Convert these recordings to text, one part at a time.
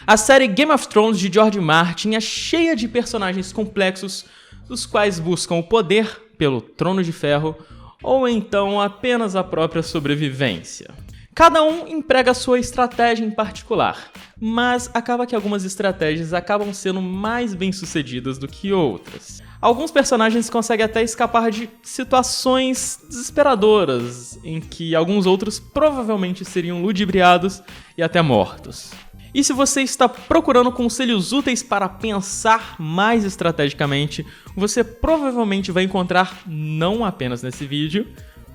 A série Game of Thrones de George Martin é cheia de personagens complexos, dos quais buscam o poder pelo Trono de Ferro ou então apenas a própria sobrevivência. Cada um emprega a sua estratégia em particular, mas acaba que algumas estratégias acabam sendo mais bem-sucedidas do que outras. Alguns personagens conseguem até escapar de situações desesperadoras, em que alguns outros provavelmente seriam ludibriados e até mortos. E se você está procurando conselhos úteis para pensar mais estrategicamente, você provavelmente vai encontrar não apenas nesse vídeo,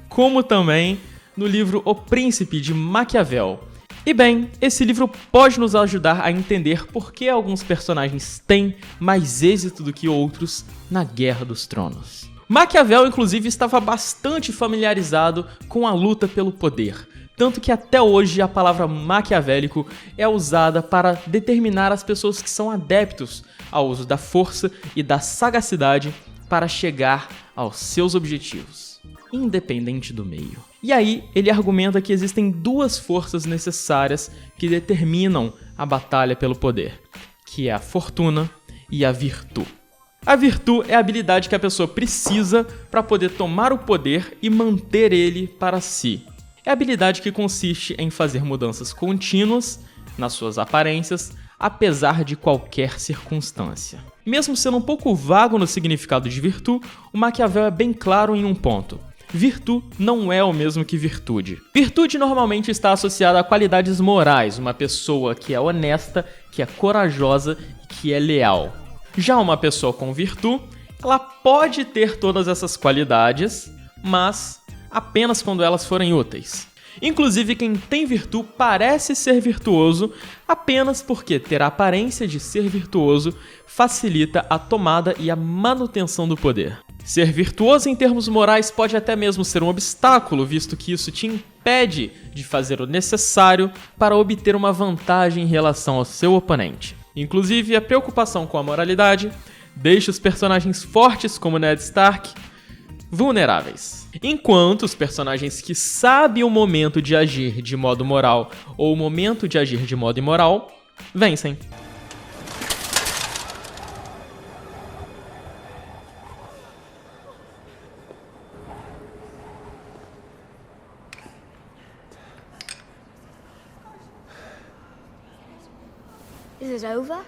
como também no livro O Príncipe de Maquiavel. E bem, esse livro pode nos ajudar a entender por que alguns personagens têm mais êxito do que outros na Guerra dos Tronos. Maquiavel, inclusive, estava bastante familiarizado com a luta pelo poder, tanto que até hoje a palavra maquiavélico é usada para determinar as pessoas que são adeptos ao uso da força e da sagacidade para chegar aos seus objetivos, independente do meio. E aí, ele argumenta que existem duas forças necessárias que determinam a batalha pelo poder, que é a fortuna e a virtude. A virtude é a habilidade que a pessoa precisa para poder tomar o poder e manter ele para si. É a habilidade que consiste em fazer mudanças contínuas nas suas aparências, apesar de qualquer circunstância. Mesmo sendo um pouco vago no significado de virtude, o Maquiavel é bem claro em um ponto. Virtude não é o mesmo que virtude. Virtude normalmente está associada a qualidades morais, uma pessoa que é honesta, que é corajosa e que é leal. Já uma pessoa com virtude, ela pode ter todas essas qualidades, mas apenas quando elas forem úteis. Inclusive, quem tem virtude parece ser virtuoso apenas porque ter a aparência de ser virtuoso facilita a tomada e a manutenção do poder. Ser virtuoso em termos morais pode até mesmo ser um obstáculo, visto que isso te impede de fazer o necessário para obter uma vantagem em relação ao seu oponente. Inclusive, a preocupação com a moralidade deixa os personagens fortes como Ned Stark vulneráveis, enquanto os personagens que sabem o momento de agir de modo moral ou o momento de agir de modo imoral vencem. Is it over?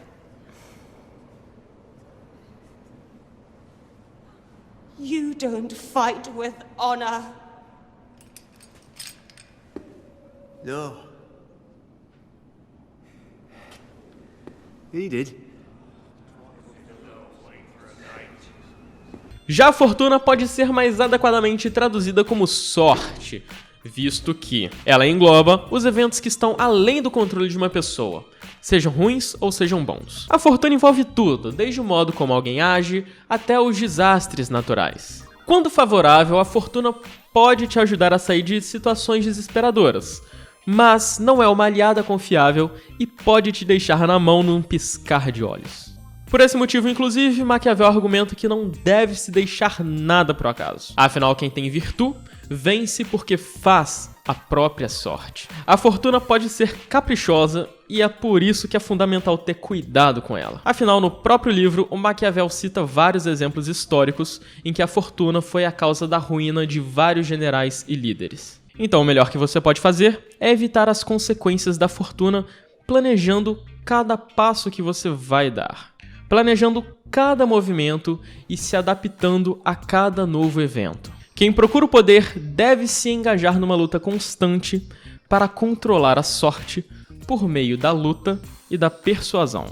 You don't fight with honor. No. He did. Já a fortuna pode ser mais adequadamente traduzida como sorte, visto que ela engloba os eventos que estão além do controle de uma pessoa, sejam ruins ou sejam bons. A fortuna envolve tudo, desde o modo como alguém age até os desastres naturais. Quando favorável, a fortuna pode te ajudar a sair de situações desesperadoras, mas não é uma aliada confiável e pode te deixar na mão num piscar de olhos. Por esse motivo, inclusive, Maquiavel argumenta que não deve se deixar nada pro acaso. Afinal, quem tem virtude vence porque faz a própria sorte. A fortuna pode ser caprichosa e é por isso que é fundamental ter cuidado com ela. Afinal, no próprio livro, o Maquiavel cita vários exemplos históricos em que a fortuna foi a causa da ruína de vários generais e líderes. Então, o melhor que você pode fazer é evitar as consequências da fortuna planejando cada passo que você vai dar, planejando cada movimento e se adaptando a cada novo evento. Quem procura o poder deve se engajar numa luta constante para controlar a sorte por meio da luta e da persuasão.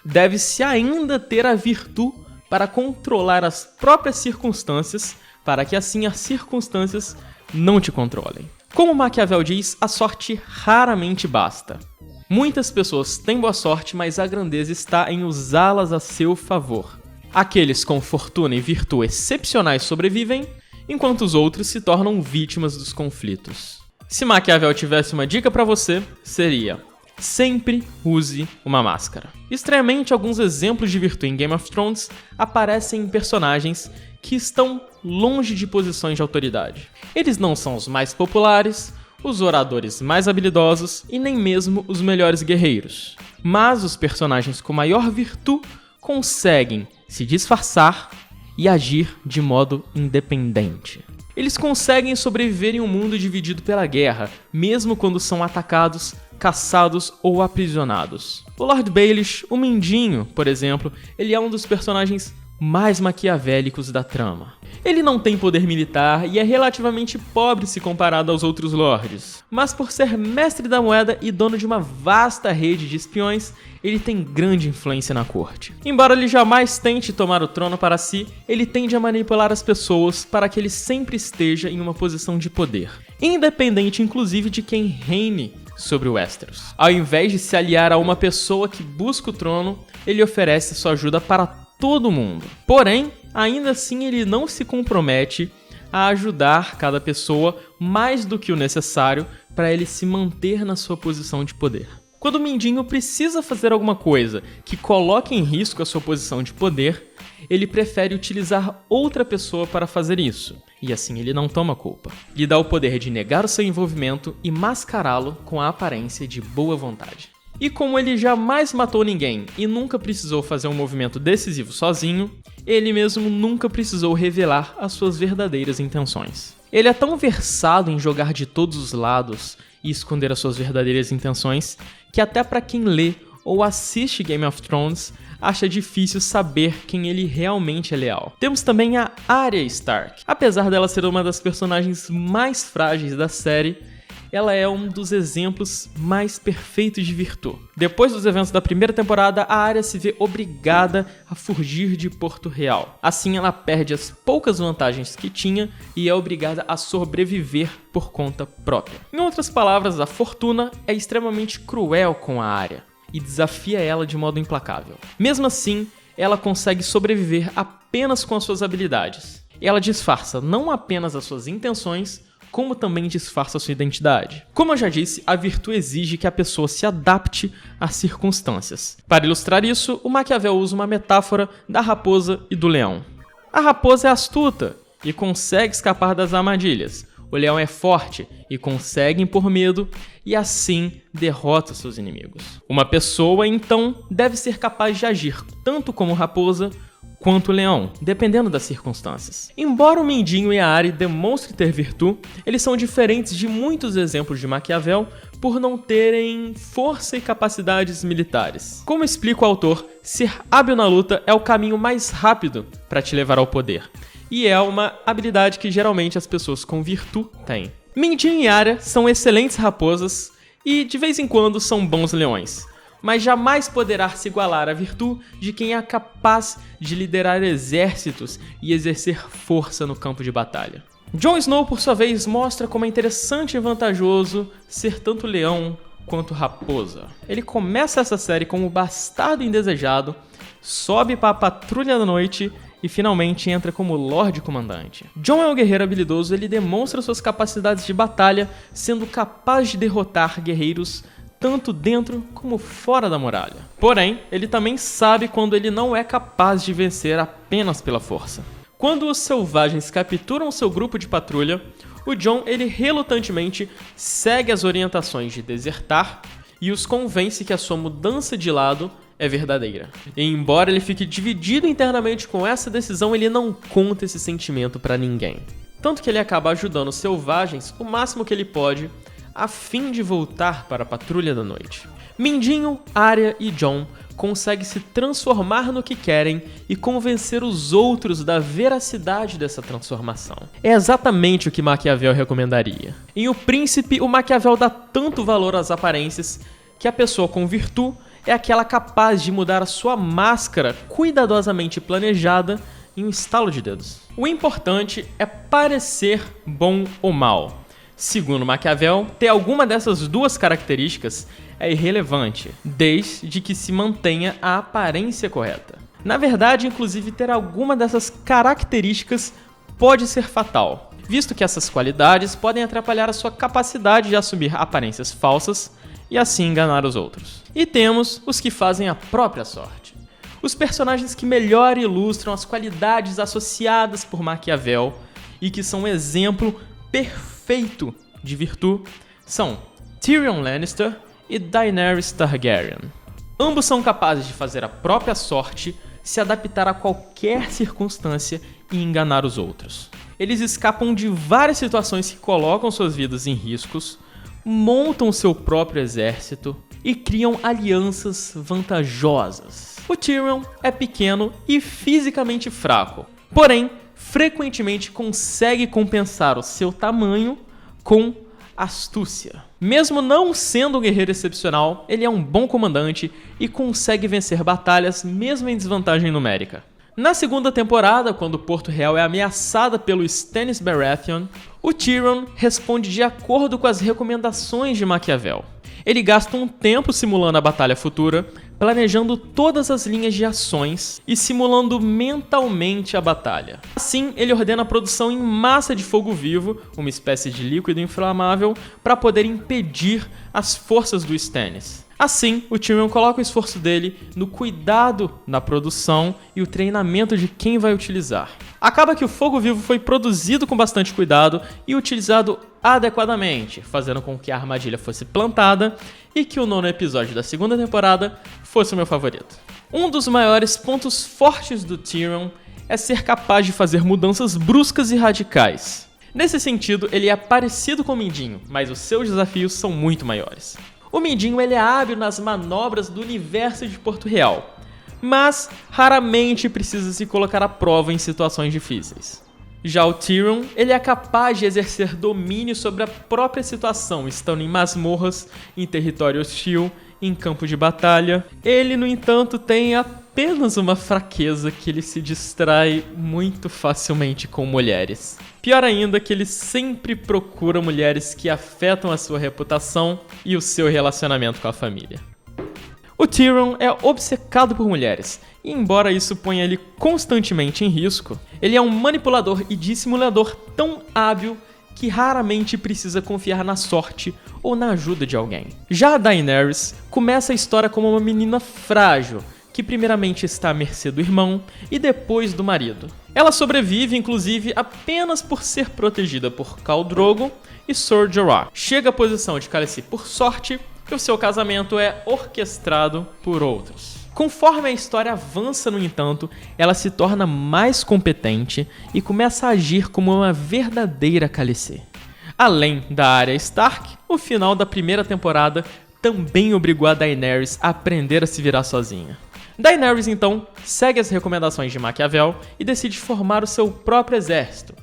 Deve-se ainda ter a virtude para controlar as próprias circunstâncias, para que assim as circunstâncias não te controlem. Como Maquiavel diz, a sorte raramente basta. Muitas pessoas têm boa sorte, mas a grandeza está em usá-las a seu favor. Aqueles com fortuna e virtude excepcionais sobrevivem, enquanto os outros se tornam vítimas dos conflitos. Se Maquiavel tivesse uma dica para você, seria: sempre use uma máscara. Estranhamente, alguns exemplos de virtude em Game of Thrones aparecem em personagens que estão longe de posições de autoridade. Eles não são os mais populares, os oradores mais habilidosos e nem mesmo os melhores guerreiros. Mas os personagens com maior virtude conseguem se disfarçar e agir de modo independente. Eles conseguem sobreviver em um mundo dividido pela guerra, mesmo quando são atacados, caçados ou aprisionados. O Lord Baelish, o Mindinho, por exemplo, ele é um dos personagens mais maquiavélicos da trama. Ele não tem poder militar e é relativamente pobre se comparado aos outros lords, mas por ser mestre da moeda e dono de uma vasta rede de espiões, ele tem grande influência na corte. Embora ele jamais tente tomar o trono para si, ele tende a manipular as pessoas para que ele sempre esteja em uma posição de poder, independente inclusive de quem reine sobre o Westeros. Ao invés de se aliar a uma pessoa que busca o trono, ele oferece sua ajuda para todo mundo. Porém, ainda assim ele não se compromete a ajudar cada pessoa mais do que o necessário para ele se manter na sua posição de poder. Quando o Mindinho precisa fazer alguma coisa que coloque em risco a sua posição de poder, ele prefere utilizar outra pessoa para fazer isso, e assim ele não toma culpa. Lhe dá o poder de negar o seu envolvimento e mascará-lo com a aparência de boa vontade. E como ele jamais matou ninguém e nunca precisou fazer um movimento decisivo sozinho, ele mesmo nunca precisou revelar as suas verdadeiras intenções. Ele é tão versado em jogar de todos os lados e esconder as suas verdadeiras intenções que até para quem lê ou assiste Game of Thrones acha difícil saber quem ele realmente é leal. Temos também a Arya Stark. Apesar dela ser uma das personagens mais frágeis da série, ela é um dos exemplos mais perfeitos de virtude. Depois dos eventos da primeira temporada, a Arya se vê obrigada a fugir de Porto Real. Assim, ela perde as poucas vantagens que tinha e é obrigada a sobreviver por conta própria. Em outras palavras, a Fortuna é extremamente cruel com a Arya e desafia ela de modo implacável. Mesmo assim, ela consegue sobreviver apenas com as suas habilidades. Ela disfarça não apenas as suas intenções, como também disfarça sua identidade. Como eu já disse, a virtude exige que a pessoa se adapte às circunstâncias. Para ilustrar isso, o Maquiavel usa uma metáfora da raposa e do leão. A raposa é astuta e consegue escapar das armadilhas. O leão é forte e consegue impor medo e assim derrota seus inimigos. Uma pessoa, então, deve ser capaz de agir tanto como raposa quanto o leão, dependendo das circunstâncias. Embora o Mindinho e a Arya demonstrem ter virtude, eles são diferentes de muitos exemplos de Maquiavel por não terem força e capacidades militares. Como explica o autor, ser hábil na luta é o caminho mais rápido para te levar ao poder, e é uma habilidade que geralmente as pessoas com virtude têm. Mindinho e Arya são excelentes raposas e de vez em quando são bons leões, mas jamais poderá se igualar à virtude de quem é capaz de liderar exércitos e exercer força no campo de batalha. Jon Snow, por sua vez, mostra como é interessante e vantajoso ser tanto leão quanto raposa. Ele começa essa série como bastardo indesejado, sobe para a Patrulha da Noite e finalmente entra como Lorde Comandante. Jon é um guerreiro habilidoso, ele demonstra suas capacidades de batalha, sendo capaz de derrotar guerreiros tanto dentro como fora da muralha. Porém, ele também sabe quando ele não é capaz de vencer apenas pela força. Quando os selvagens capturam seu grupo de patrulha, o Jon ele relutantemente segue as orientações de desertar e os convence que a sua mudança de lado é verdadeira. E embora ele fique dividido internamente com essa decisão, ele não conta esse sentimento para ninguém. Tanto que ele acaba ajudando os selvagens o máximo que ele pode, a fim de voltar para a Patrulha da Noite. Mindinho, Arya e Jon conseguem se transformar no que querem e convencer os outros da veracidade dessa transformação. É exatamente o que Maquiavel recomendaria. Em O Príncipe, o Maquiavel dá tanto valor às aparências que a pessoa com virtude é aquela capaz de mudar a sua máscara cuidadosamente planejada em um estalo de dedos. O importante é parecer bom ou mal. Segundo Maquiavel, ter alguma dessas duas características é irrelevante, desde que se mantenha a aparência correta. Na verdade, inclusive, ter alguma dessas características pode ser fatal, visto que essas qualidades podem atrapalhar a sua capacidade de assumir aparências falsas e assim enganar os outros. E temos os que fazem a própria sorte. Os personagens que melhor ilustram as qualidades associadas por Maquiavel e que são um exemplo perfeito de virtude são Tyrion Lannister e Daenerys Targaryen. Ambos são capazes de fazer a própria sorte, se adaptar a qualquer circunstância e enganar os outros. Eles escapam de várias situações que colocam suas vidas em riscos, montam seu próprio exército e criam alianças vantajosas. O Tyrion é pequeno e fisicamente fraco, porém, frequentemente consegue compensar o seu tamanho com astúcia. Mesmo não sendo um guerreiro excepcional, ele é um bom comandante e consegue vencer batalhas mesmo em desvantagem numérica. Na segunda temporada, quando Porto Real é ameaçada pelo Stannis Baratheon, o Tyrion responde de acordo com as recomendações de Maquiavel. Ele gasta um tempo simulando a batalha futura, planejando todas as linhas de ações e simulando mentalmente a batalha. Assim, ele ordena a produção em massa de fogo vivo, uma espécie de líquido inflamável, para poder impedir as forças do Stannis. Assim, o Tyrion coloca o esforço dele no cuidado na produção e o treinamento de quem vai utilizar. Acaba que o fogo vivo foi produzido com bastante cuidado e utilizado adequadamente, fazendo com que a armadilha fosse plantada e que o 9º episódio da segunda temporada fosse o meu favorito. Um dos maiores pontos fortes do Tyrion é ser capaz de fazer mudanças bruscas e radicais. Nesse sentido, ele é parecido com o Mindinho, mas os seus desafios são muito maiores. O Mindinho ele é hábil nas manobras do universo de Porto Real, mas raramente precisa se colocar à prova em situações difíceis. Já o Tyrion, ele é capaz de exercer domínio sobre a própria situação, estando em masmorras, em território hostil, em campo de batalha. Ele, no entanto, tem apenas uma fraqueza, que ele se distrai muito facilmente com mulheres. Pior ainda que ele sempre procura mulheres que afetam a sua reputação e o seu relacionamento com a família. O Tyrion é obcecado por mulheres, e embora isso ponha ele constantemente em risco, ele é um manipulador e dissimulador tão hábil que raramente precisa confiar na sorte ou na ajuda de alguém. Já a Daenerys começa a história como uma menina frágil, que primeiramente está à mercê do irmão e depois do marido. Ela sobrevive, inclusive, apenas por ser protegida por Khal Drogo e Ser Jorah. Chega à posição de Khaleesi por sorte, e o seu casamento é orquestrado por outros. Conforme a história avança, no entanto, ela se torna mais competente e começa a agir como uma verdadeira Khaleesi. Além da Arya Stark, o final da primeira temporada também obrigou a Daenerys a aprender a se virar sozinha. Daenerys, então, segue as recomendações de Maquiavel e decide formar o seu próprio exército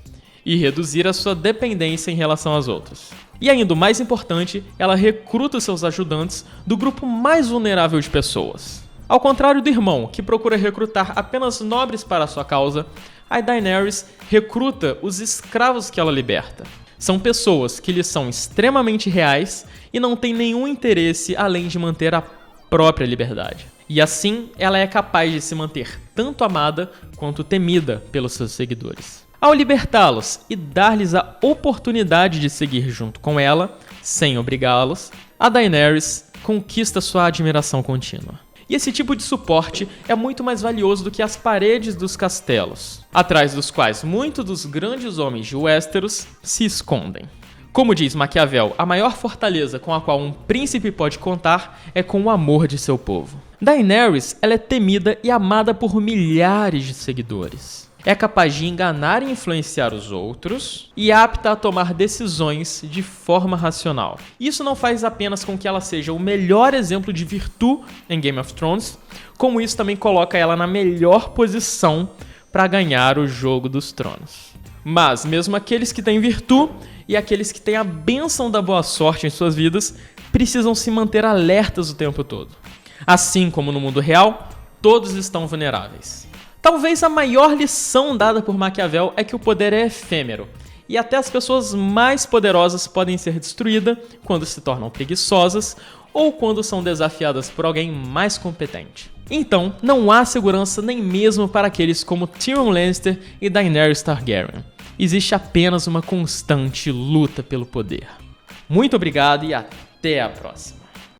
e reduzir a sua dependência em relação aos outros. E ainda o mais importante, ela recruta os seus ajudantes do grupo mais vulnerável de pessoas. Ao contrário do irmão, que procura recrutar apenas nobres para a sua causa, a Daenerys recruta os escravos que ela liberta. São pessoas que lhe são extremamente reais e não têm nenhum interesse além de manter a própria liberdade. E assim, ela é capaz de se manter tanto amada quanto temida pelos seus seguidores. Ao libertá-los e dar-lhes a oportunidade de seguir junto com ela, sem obrigá-los, a Daenerys conquista sua admiração contínua. E esse tipo de suporte é muito mais valioso do que as paredes dos castelos, atrás dos quais muitos dos grandes homens de Westeros se escondem. Como diz Maquiavel, a maior fortaleza com a qual um príncipe pode contar é com o amor de seu povo. Daenerys, ela é temida e amada por milhares de seguidores. É capaz de enganar e influenciar os outros e apta a tomar decisões de forma racional. Isso não faz apenas com que ela seja o melhor exemplo de virtude em Game of Thrones, como isso também coloca ela na melhor posição para ganhar o Jogo dos Tronos. Mas mesmo aqueles que têm virtude e aqueles que têm a bênção da boa sorte em suas vidas precisam se manter alertas o tempo todo. Assim como no mundo real, todos estão vulneráveis. Talvez a maior lição dada por Maquiavel é que o poder é efêmero, e até as pessoas mais poderosas podem ser destruídas quando se tornam preguiçosas ou quando são desafiadas por alguém mais competente. Então, não há segurança nem mesmo para aqueles como Tyrion Lannister e Daenerys Targaryen. Existe apenas uma constante luta pelo poder. Muito obrigado e até a próxima.